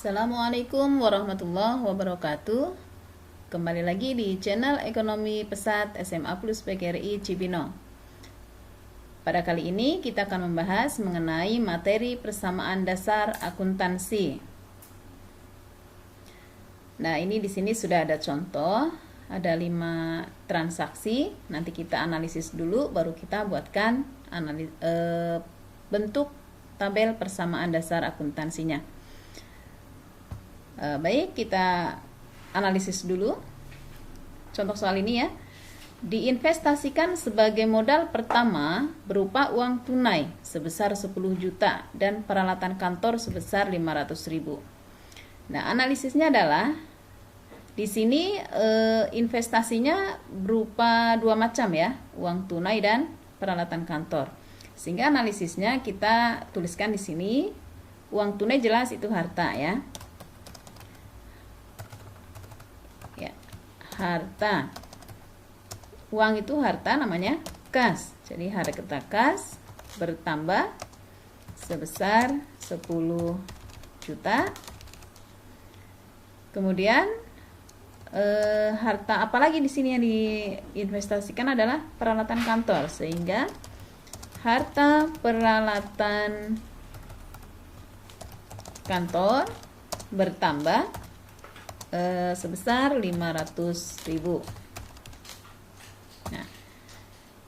Assalamualaikum warahmatullahi wabarakatuh. Kembali lagi di channel Ekonomi Pesat SMA Plus PGRI Cibinong. Pada kali ini kita akan membahas mengenai materi persamaan dasar akuntansi. Nah, ini di sini sudah ada contoh, ada 5 transaksi. Nanti kita analisis dulu, baru kita buatkan bentuk tabel persamaan dasar akuntansinya. Baik, kita analisis dulu contoh soal ini ya. Diinvestasikan sebagai modal pertama berupa uang tunai sebesar 10 juta dan peralatan kantor sebesar 500.000. Nah, analisisnya adalah di sini investasinya berupa dua macam ya, uang tunai dan peralatan kantor. Sehingga analisisnya kita tuliskan di sini, uang tunai jelas itu harta ya. Harta, uang itu harta, namanya kas. Jadi harta kas bertambah sebesar 10 juta. Kemudian harta apalagi di sini yang diinvestasikan adalah peralatan kantor, sehingga harta peralatan kantor bertambah sebesar 500.000. Nah,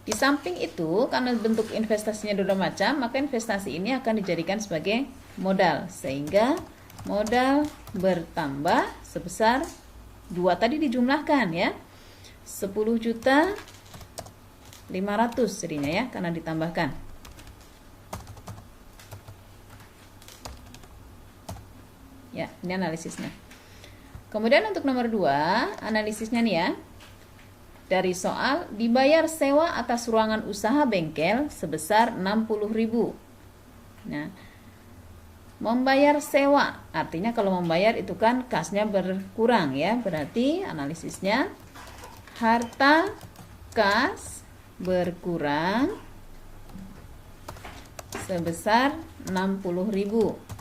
di samping itu, karena bentuk investasinya dua macam, maka investasi ini akan dijadikan sebagai modal, sehingga modal bertambah sebesar 2 tadi dijumlahkan ya, 10 juta 500 jadinya ya, karena ditambahkan. Ya, ini analisisnya. Kemudian untuk nomor 2, analisisnya nih ya. Dari soal, dibayar sewa atas ruangan usaha bengkel sebesar 60.000. Nah, membayar sewa, artinya kalau membayar itu kan kasnya berkurang ya. Berarti analisisnya harta kas berkurang sebesar 60.000.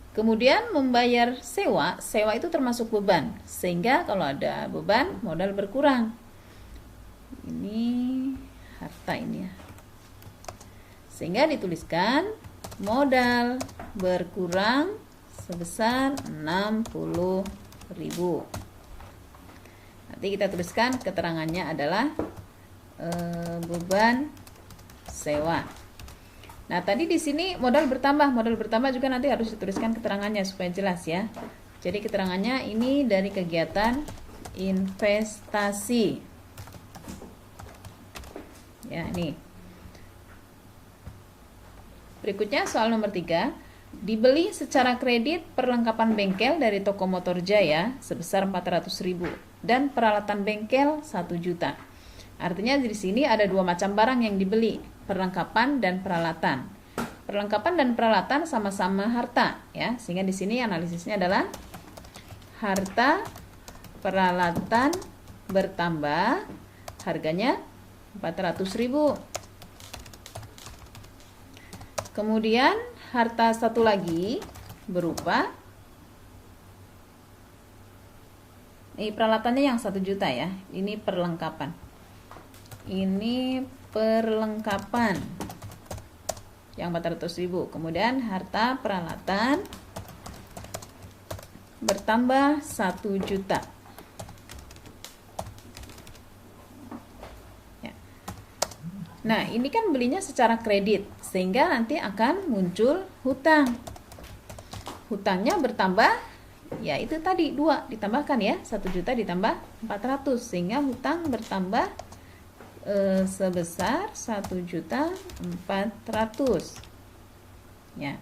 Kemudian membayar sewa, sewa itu termasuk beban, sehingga kalau ada beban modal berkurang. Ini harta ini ya. Sehingga dituliskan modal berkurang sebesar 60.000. Nanti kita tuliskan keterangannya adalah beban sewa. Nah, tadi di sini modal bertambah juga nanti harus dituliskan keterangannya supaya jelas ya. Jadi keterangannya ini dari kegiatan investasi. Ya, ini. Berikutnya soal nomor 3. Dibeli secara kredit perlengkapan bengkel dari toko Motor Jaya sebesar 400.000 dan peralatan bengkel 1 juta. Artinya di sini ada dua macam barang yang dibeli, perlengkapan dan peralatan. Perlengkapan dan peralatan sama-sama harta ya, sehingga di sini analisisnya adalah harta peralatan bertambah, harganya 400.000. Kemudian harta satu lagi berupa ini peralatannya yang 1 juta ya. Ini perlengkapan. Ini perlengkapan yang 400.000. Kemudian harta peralatan bertambah 1 juta. Ya. Nah, ini kan belinya secara kredit, sehingga nanti akan muncul hutang. Hutangnya bertambah, ya itu tadi 2 ditambahkan ya, 1 juta ditambah 400, sehingga hutang bertambah sebesar 1.400.000 ya.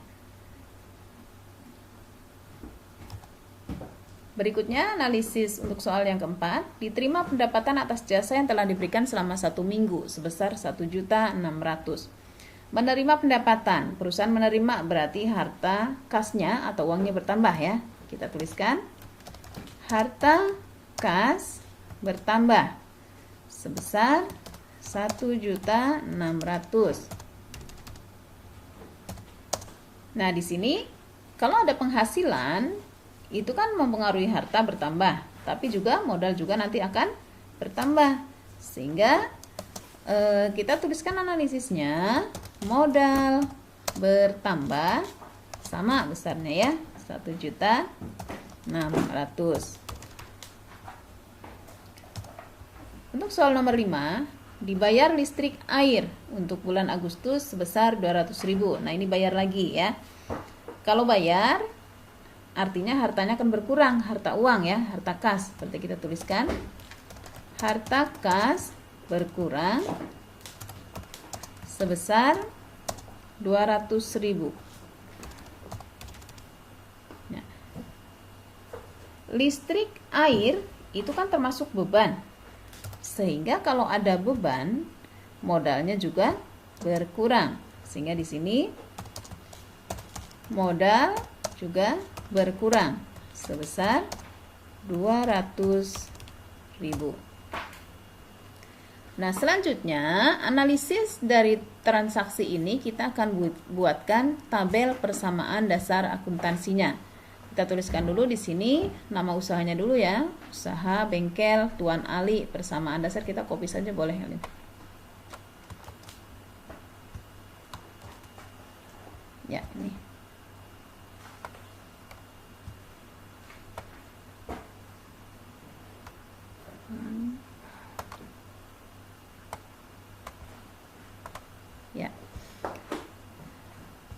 Berikutnya analisis untuk soal yang keempat. Diterima pendapatan atas jasa yang telah diberikan selama 1 minggu sebesar 1.600.000. Menerima pendapatan, perusahaan menerima berarti harta kasnya atau uangnya bertambah ya. Kita tuliskan harta kas bertambah sebesar 1.600.000. Nah, di sini Kalau ada penghasilan, itu kan mempengaruhi harta bertambah, tapi juga modal juga nanti akan bertambah. Sehingga kita tuliskan analisisnya, modal bertambah sama besarnya ya, 1.600.000. Untuk soal nomor 5, dibayar listrik air untuk bulan Agustus sebesar 200.000. Nah, ini bayar lagi ya. Kalau bayar, artinya hartanya akan berkurang, harta uang ya, harta kas. Seperti kita tuliskan, harta kas berkurang sebesar 200.000. Nah, listrik air itu kan termasuk beban. Sehingga kalau ada beban, modalnya juga berkurang. Sehingga di sini modal juga berkurang sebesar 200.000. Nah, selanjutnya analisis dari transaksi ini kita akan buatkan tabel persamaan dasar akuntansinya. Kita tuliskan dulu di sini nama usahanya dulu ya. Usaha bengkel Tuan Ali, persamaan dasar kita copy saja boleh kali. Ya, ini. Ya.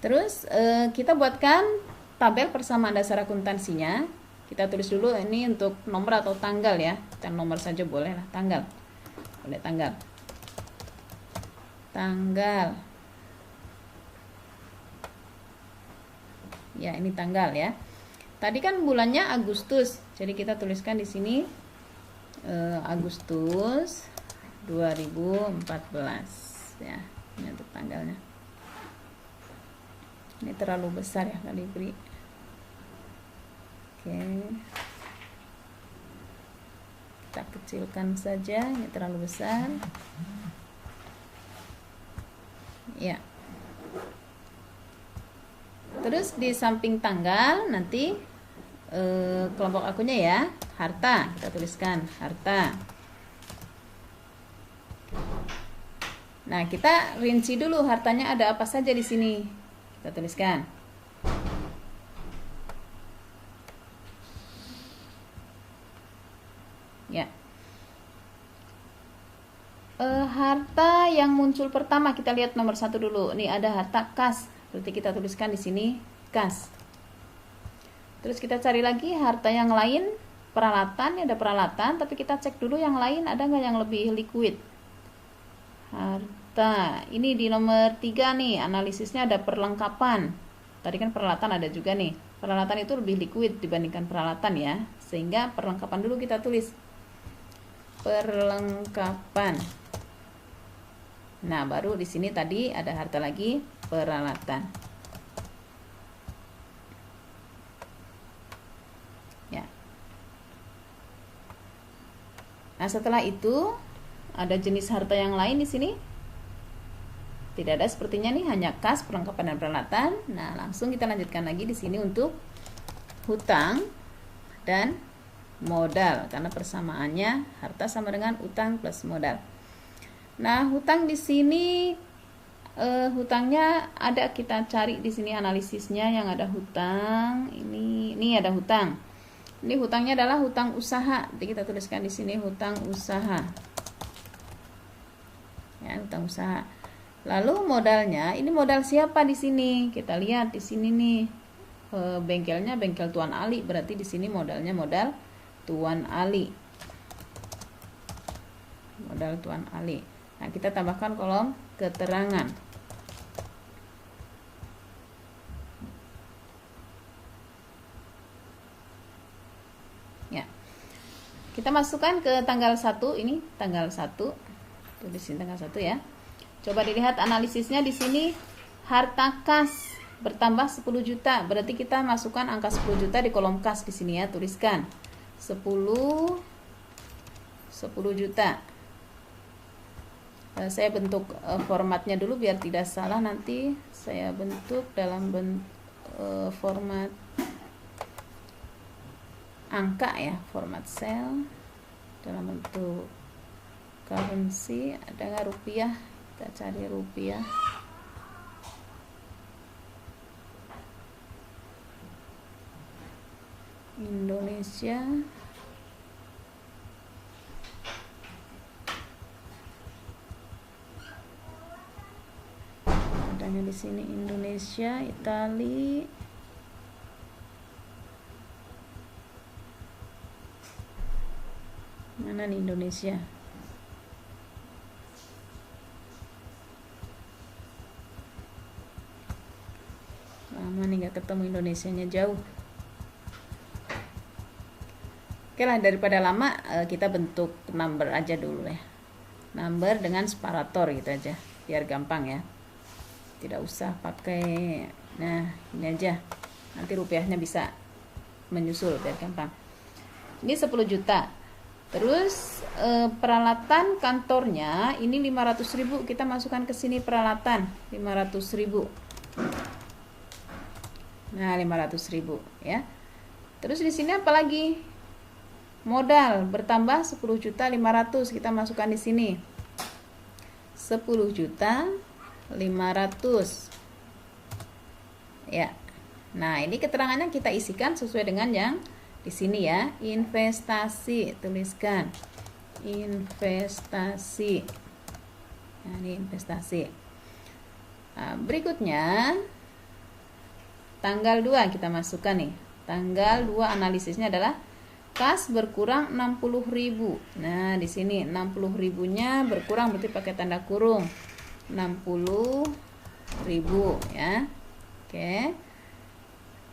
Terus kita buatkan tabel persamaan dasar akuntansinya. Kita tulis dulu ini untuk nomor atau tanggal ya. Dan nomor saja boleh lah, tanggal. Boleh tanggal. Tanggal. Ya, ini tanggal ya. Tadi kan bulannya Agustus. Jadi kita tuliskan di sini Agustus 2014 ya. Ini untuk tanggalnya. Ini terlalu besar ya kali beri. Oke. Kita kecilkan saja, ini terlalu besar. Ya. Terus di samping tanggal nanti kelompok akunnya ya, harta. Kita tuliskan harta. Nah, kita rinci dulu hartanya ada apa saja di sini. Kita tuliskan. Ya. Harta yang muncul pertama kita lihat nomor 1 dulu. Ini ada harta kas. Berarti kita tuliskan di sini kas. Terus kita cari lagi harta yang lain, peralatan. Ini ada peralatan, tapi kita cek dulu yang lain ada nggak yang lebih liquid. Harta, ini di nomor 3 nih, analisisnya ada perlengkapan. Tadi kan peralatan ada juga nih. Peralatan itu lebih liquid dibandingkan peralatan ya. Sehingga perlengkapan dulu kita tulis. Perlengkapan. Nah, baru di sini tadi ada harta lagi, peralatan. Ya. Nah, setelah itu ada jenis harta yang lain di sini? Tidak ada sepertinya nih, hanya kas, perlengkapan dan peralatan. Nah, langsung kita lanjutkan lagi di sini untuk hutang dan modal, karena persamaannya harta sama dengan utang plus modal. Nah, hutang di sini hutangnya ada, kita cari di sini analisisnya yang ada hutang. Ini ada hutang. Ini hutangnya adalah hutang usaha. Jadi kita tuliskan di sini hutang usaha. Ya, hutang usaha. Lalu modalnya, ini modal siapa di sini? Kita lihat di sini nih. Bengkelnya bengkel Tuan Ali, berarti di sini modalnya modal Tuan Ali. Modal Tuan Ali. Nah, kita tambahkan kolom keterangan. Ya. Kita masukkan ke tanggal 1, ini tanggal 1. Tulis sini tanggal 1 ya. Coba dilihat analisisnya di sini, harta kas bertambah 10 juta. Berarti kita masukkan angka 10 juta di kolom kas di sini ya, tuliskan 10 juta. Saya bentuk formatnya dulu biar tidak salah, nanti saya bentuk dalam bentuk format angka ya, format sel dalam bentuk currency. Ada nggak rupiah? Kita cari rupiah. Indonesia. Adanya di sini Indonesia, Italia. Mana nih Indonesia? Lama nih nggak ketemu Indonesianya, jauh. Oke lah, daripada lama kita bentuk number aja dulu ya. Number dengan separator gitu aja, biar gampang ya. Tidak usah pakai, nah ini aja. Nanti rupiahnya bisa menyusul biar gampang. Ini 10 juta. Terus peralatan kantornya ini 500.000, kita masukkan ke sini peralatan 500.000. Nah, 500.000 ya. Terus di sini apa lagi? Modal bertambah 10.500.000, kita masukkan di sini 10.500.000 ya. Nah, ini keterangannya kita isikan sesuai dengan yang di sini ya. Investasi, tuliskan investasi. Nah, ini investasi. Nah, berikutnya tanggal 2 kita masukkan nih. Tanggal 2 analisisnya adalah kas berkurang 60.000. Nah, di sini 60.000-nya berkurang berarti pakai tanda kurung. 60.000 ya. Oke.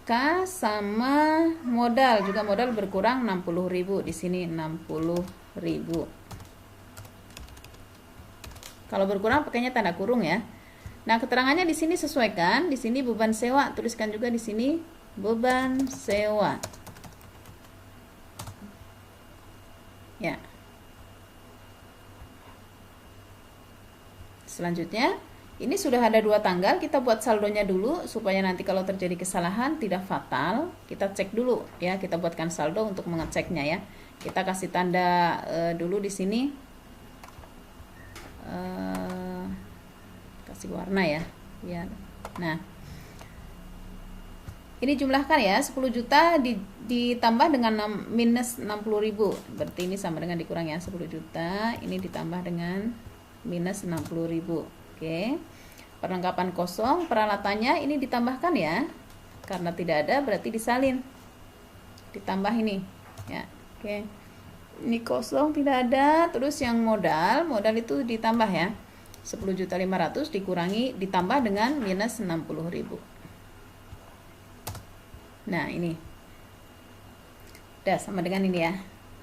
Kas sama modal, juga modal berkurang 60.000, di sini 60.000. Kalau berkurang pakainya tanda kurung ya. Nah, keterangannya di sini sesuaikan. Di sini beban sewa, tuliskan juga di sini beban sewa. Ya. Selanjutnya, ini sudah ada 2 tanggal, kita buat saldonya dulu supaya nanti kalau terjadi kesalahan tidak fatal. Kita cek dulu ya, kita buatkan saldo untuk mengeceknya ya. Kita kasih tanda dulu di sini. Kasih warna ya. Biar. Nah. Ini jumlahkan ya, 10 juta ditambah dengan minus 60.000. Berarti ini sama dengan dikurang ya, 10 juta ini ditambah dengan minus 60.000. Oke. Perlengkapan kosong, peralatannya ini ditambahkan ya. Karena tidak ada berarti disalin. Ditambah ini ya. Oke. Ini kosong tidak ada, terus yang modal itu ditambah ya. 10.500.000 dikurangi ditambah dengan minus 60.000. Nah, ini. Udah sama dengan ini ya.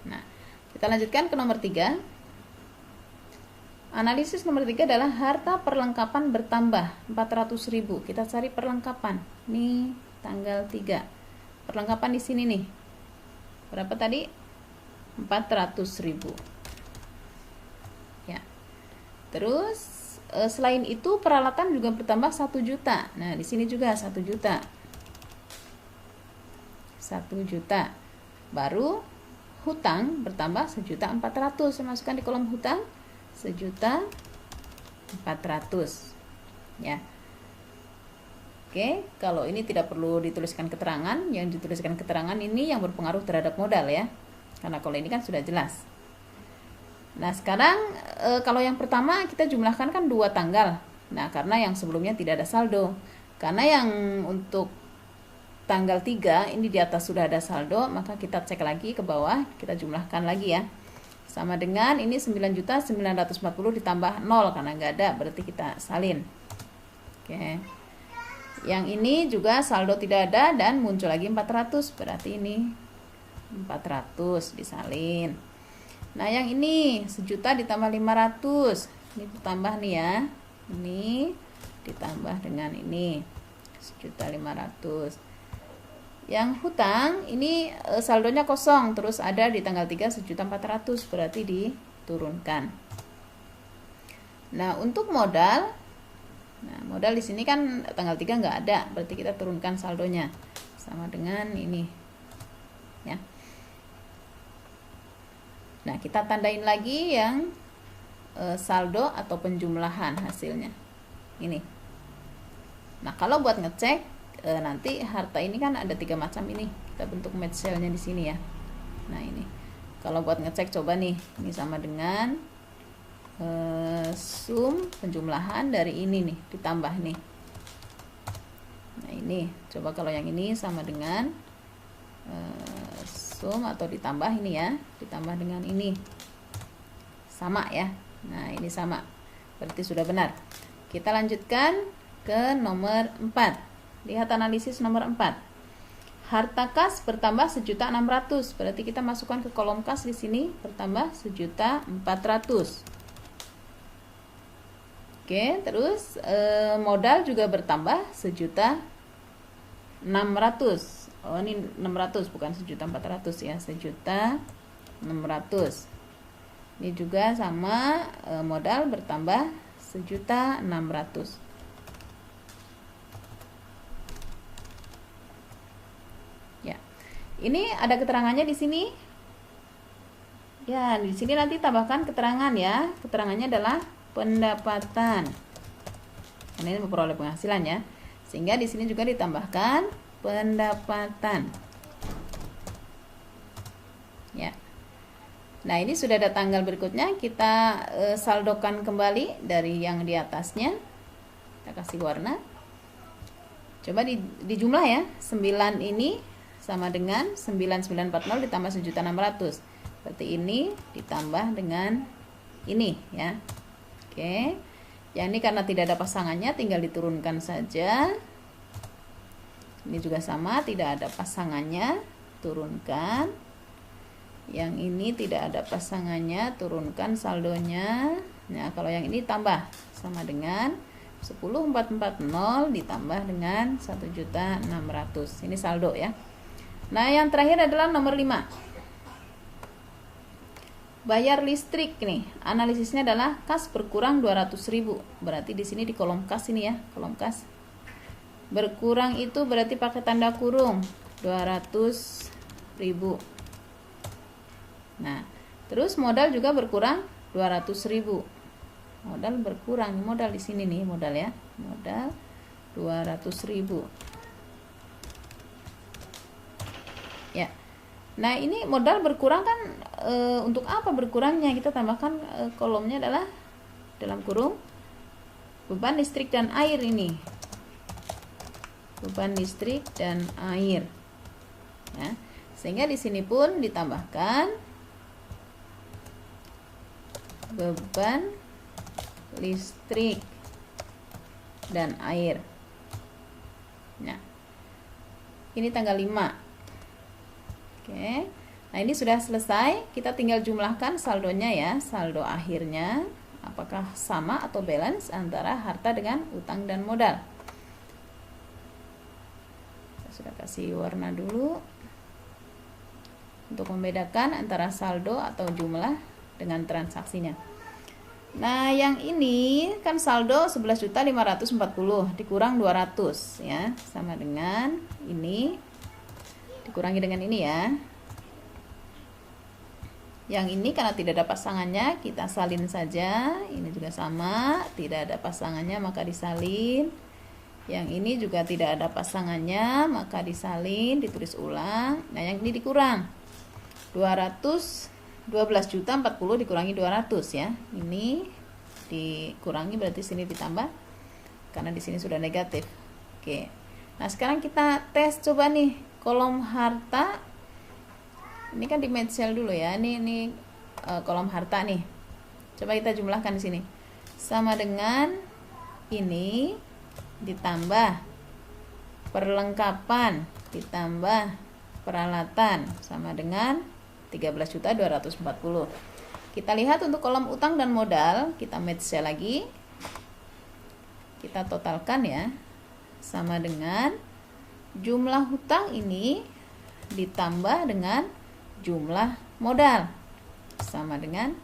Nah, kita lanjutkan ke nomor 3. Analisis nomor 3 adalah harta perlengkapan bertambah 400.000. Kita cari perlengkapan. Nih, tanggal 3. Perlengkapan di sini nih. Berapa tadi? 400.000. Ya. Terus selain itu peralatan juga bertambah 1 juta. Nah, di sini juga 1 juta. 1 juta. Baru hutang bertambah 1.400.000. Saya masukkan di kolom hutang 1.400.000 ya. Oke, kalau ini tidak perlu dituliskan keterangan. Yang dituliskan keterangan ini yang berpengaruh terhadap modal ya, karena kalau ini kan sudah jelas. Nah, sekarang kalau yang pertama kita jumlahkan kan 2 tanggal. Nah, karena yang sebelumnya tidak ada saldo. Karena yang untuk tanggal 3 ini di atas sudah ada saldo, maka kita cek lagi ke bawah, kita jumlahkan lagi ya. Sama dengan ini 9.940 ditambah 0 karena nggak ada, berarti kita salin. Oke. Yang ini juga saldo tidak ada dan muncul lagi 400, berarti ini 400 disalin. Nah, yang ini 1 juta ditambah 500. Ini ditambah nih ya. Ini ditambah dengan ini 1.500.000. Yang hutang ini saldonya kosong, terus ada di tanggal 3 1.400.000, berarti diturunkan. Nah, untuk modal Nah, modal di sini kan tanggal 3 nggak ada, berarti kita turunkan saldonya sama dengan ini ya. Nah, kita tandain lagi yang saldo atau penjumlahan hasilnya ini. Nah, kalau buat ngecek nanti harta ini kan ada 3 macam ini, kita bentuk match cell-nya di sini ya. Nah, ini kalau buat ngecek coba nih, ini sama dengan sum penjumlahan dari ini nih ditambah nih. Nah, ini coba kalau yang ini sama dengan sum atau ditambah ini ya, ditambah dengan ini sama ya. Nah, ini sama, berarti sudah benar. Kita lanjutkan ke nomor 4. Lihat analisis nomor 4. Harta kas bertambah 1.600.000, berarti kita masukkan ke kolom kas di sini bertambah 1.400.000. Oke, terus modal juga bertambah 1.600.000. Oh, ini 600 bukan 1.400.000 ya, 1.600.000. Ini juga sama, modal bertambah 1.600.000. Ya. Ini ada keterangannya di sini. Ya, di sini nanti tambahkan keterangan ya. Keterangannya adalah pendapatan. Karena ini memperoleh penghasilan ya. Sehingga di sini juga ditambahkan pendapatan. Ya. Nah, ini sudah ada tanggal berikutnya, kita saldokan kembali dari yang di atasnya. Kita kasih warna. Coba dijumlah ya. 9 ini sama dengan 9940 ditambah 1.600.000. Berarti ini ditambah dengan ini ya. Oke. Yang ini karena tidak ada pasangannya tinggal diturunkan saja. Ini juga sama, tidak ada pasangannya, turunkan. Yang ini tidak ada pasangannya, turunkan saldonya. Nah, kalau yang ini tambah sama dengan 10.440 ditambah dengan 1.600.000. Ini saldo ya. Nah, yang terakhir adalah nomor 5. Bayar listrik nih. Analisisnya adalah kas berkurang 200.000. Berarti di sini di kolom kas ini ya, kolom kas. Berkurang itu berarti pakai tanda kurung 200.000. Nah, terus modal juga berkurang 200.000. Modal berkurang, modal di sini nih, modal ya. Modal 200.000. Ya. Nah, ini modal berkurang kan untuk apa berkurangnya? Kita tambahkan kolomnya adalah dalam kurung beban listrik dan air ini. Beban listrik dan air. Ya. Sehingga di sini pun ditambahkan beban listrik dan air. Nah, ini tanggal 5. Oke. Nah, ini sudah selesai. Kita tinggal jumlahkan saldonya ya, saldo akhirnya apakah sama atau balance antara harta dengan utang dan modal. Saya sudah kasih warna dulu untuk membedakan antara saldo atau jumlah dengan transaksinya. Nah, yang ini kan saldo 11.540 dikurang 200 ya, sama dengan ini dikurangi dengan ini ya. Yang ini karena tidak ada pasangannya kita salin saja. Ini juga sama, tidak ada pasangannya maka disalin. Yang ini juga tidak ada pasangannya maka disalin, ditulis ulang. Nah, yang ini dikurang 12.040 dikurangi 200 ya. Ini dikurangi berarti sini ditambah karena di sini sudah negatif. Oke. Nah, sekarang kita tes coba nih kolom harta. Ini kan di match cell dulu ya. Ini kolom harta nih. Coba kita jumlahkan di sini. Sama dengan ini ditambah perlengkapan ditambah peralatan sama dengan 13.240. Kita lihat untuk kolom utang dan modal, kita match cell lagi. Kita totalkan ya. Sama dengan jumlah hutang ini ditambah dengan jumlah modal sama dengan,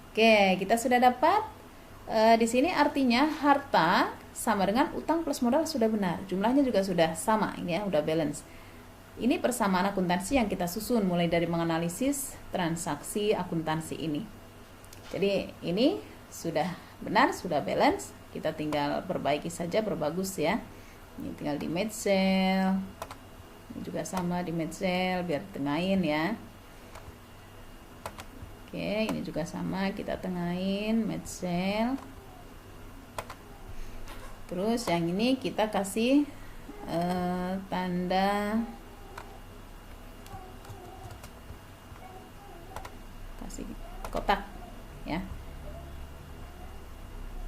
oke, kita sudah dapat di sini artinya harta sama dengan utang plus modal sudah benar. Jumlahnya juga sudah sama, ini ya, udah balance. Ini persamaan akuntansi yang kita susun mulai dari menganalisis transaksi akuntansi ini. Jadi ini sudah benar, sudah balance. Kita tinggal perbaiki saja, perbagus ya. Ini tinggal di match cell. Ini juga sama di match cell biar tengahin ya. Oke, ini juga sama, kita tengahin match cell. Terus yang ini kita kasih tanda, kasih kotak ya.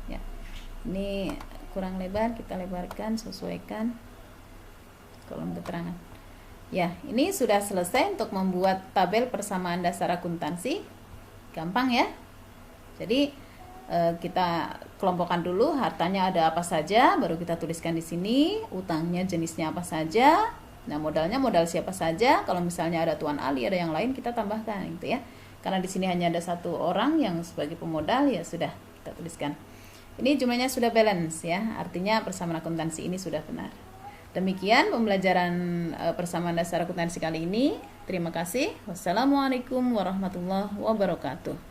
Ya, ini kurang lebar, kita lebarkan, sesuaikan kolom keterangan. Ya, ini sudah selesai untuk membuat tabel persamaan dasar akuntansi. Gampang ya. Jadi kita kelompokkan dulu hartanya ada apa saja, baru kita tuliskan di sini, utangnya jenisnya apa saja. Nah, modalnya modal siapa saja. Kalau misalnya ada Tuan Ali, ada yang lain, kita tambahkan gitu ya. Karena di sini hanya ada satu orang yang sebagai pemodal, ya sudah kita tuliskan. Ini jumlahnya sudah balance ya, artinya persamaan akuntansi ini sudah benar. Demikian pembelajaran persamaan dasar akuntansi kali ini. Terima kasih. Wassalamualaikum warahmatullahi wabarakatuh.